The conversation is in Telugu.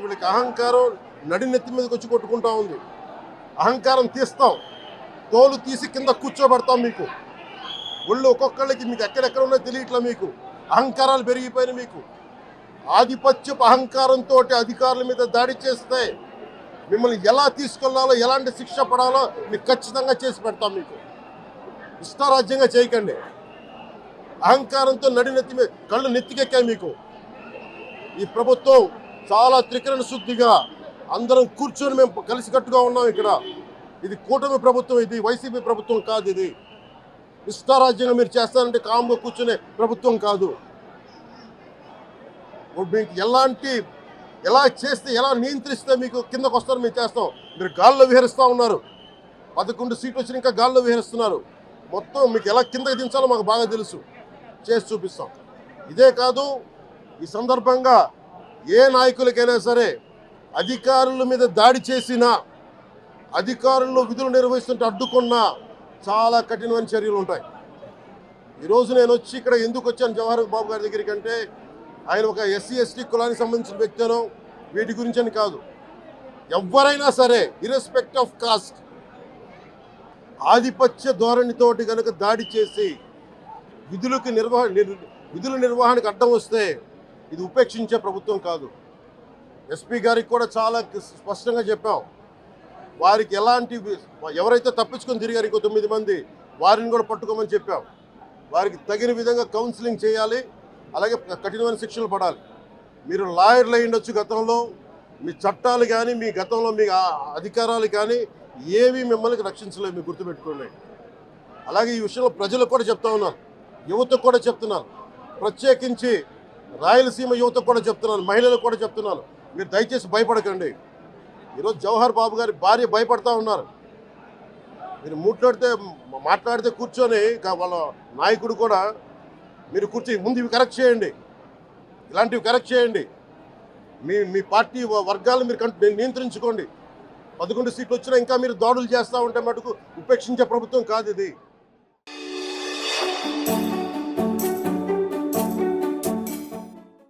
వీళ్ళకి అహంకారం నడినెత్తి మీదకి వచ్చి కొట్టుకుంటా ఉంది. అహంకారం తీస్తాం, తోలు తీసి కింద కూర్చోబెడతాం. మీకు ఒళ్ళు ఒక్కొక్కళ్ళకి మీకు ఎక్కడెక్కడ ఉన్నాయో తెలియట్లా. మీకు అహంకారాలు పెరిగిపోయినాయి. మీకు ఆధిపత్యపు అహంకారంతో అధికారుల మీద దాడి చేస్తే మిమ్మల్ని ఎలా తీసుకెళ్లాలో, ఎలాంటి శిక్ష పడాలో మీకు ఖచ్చితంగా చేసి పెడతాం. మీకు ఇష్టారాజ్యంగా చేయకండి. అహంకారంతో నడినెత్తి మీద కళ్ళు నెత్తికెక్కాయి. మీకు ఈ ప్రభుత్వం చాలా త్రికరణ శుద్ధిగా అందరం కూర్చొని మేము కలిసికట్టుగా ఉన్నాం. ఇక్కడ ఇది కూటమి ప్రభుత్వం, ఇది వైసీపీ ప్రభుత్వం కాదు. ఇది ఇష్టారాజ్యంగా మీరు చేస్తారంటే కామ్గా కూర్చునే ప్రభుత్వం కాదు. మీకు ఎలా చేస్తే, ఎలా నియంత్రిస్తే మీకు కిందకు వస్తారో మేము చేస్తాం. మీరు గాల్లో విహరిస్తూ ఉన్నారు. 11 సీట్లు వచ్చి ఇంకా గాల్లో విహరిస్తున్నారు. మొత్తం మీకు ఎలా కిందకి దించాలో మాకు బాగా తెలుసు. చేసి చూపిస్తాం. ఇదే కాదు, ఈ సందర్భంగా ఏ నాయకులకైనా సరే అధికారుల మీద దాడి చేసినా, అధికారులు విధులు నిర్వహిస్తుంటే అడ్డుకున్నా చాలా కఠినమైన చర్యలు ఉంటాయి. ఈరోజు నేను వచ్చి ఇక్కడ ఎందుకు వచ్చాను జవహర్ బాబు గారి దగ్గరికి అంటే, ఆయన ఒక ఎస్సీ ఎస్టీ కులానికి సంబంధించిన వ్యక్తినో వీటి గురించి అని కాదు. ఎవరైనా సరే ఇర్రెస్పెక్ట్ ఆఫ్ కాస్ట్ ఆధిపత్య ధోరణితోటి కనుక దాడి చేసి విధుల నిర్వహణకు అడ్డం వస్తే ఇది ఉపేక్షించే ప్రభుత్వం కాదు. ఎస్పీ గారికి కూడా చాలా స్పష్టంగా చెప్పాం. వారికి ఎవరైతే తప్పించుకొని తిరిగారు ఇంకో 9 మంది, వారిని కూడా పట్టుకోమని చెప్పాం. వారికి తగిన విధంగా కౌన్సిలింగ్ చేయాలి, అలాగే కఠినమైన శిక్షలు పడాలి. మీరు లాయర్లు అయి ఉండొచ్చు గతంలో, మీ చట్టాలు కానీ మీ గతంలో మీ అధికారాలు కానీ ఏవి మిమ్మల్ని రక్షించలేవు. మీరు గుర్తుపెట్టుకోండి. అలాగే ఈ విషయంలో ప్రజలకు కూడా చెప్తా ఉన్నాను, యువతకు కూడా చెప్తున్నాను, ప్రత్యేకించి రాయలసీమ యువతకు కూడా చెప్తున్నాను, మహిళలకు కూడా చెప్తున్నాను. మీరు దయచేసి భయపడకండి. ఈరోజు జవహర్ బాబు గారి భార్య భయపడతా ఉన్నారు. మీరు మాట్లాడితే కూర్చొని వాళ్ళ నాయకుడు కూడా మీరు కూర్చొని ముందు ఇవి కరెక్ట్ చేయండి, ఇలాంటివి కరెక్ట్ చేయండి, మీ పార్టీ వర్గాలు మీరు నియంత్రించుకోండి. 11 సీట్లు వచ్చినా ఇంకా మీరు దాడులు చేస్తూ ఉంటే మటుకు ఉపేక్షించే ప్రభుత్వం కాదు ఇది.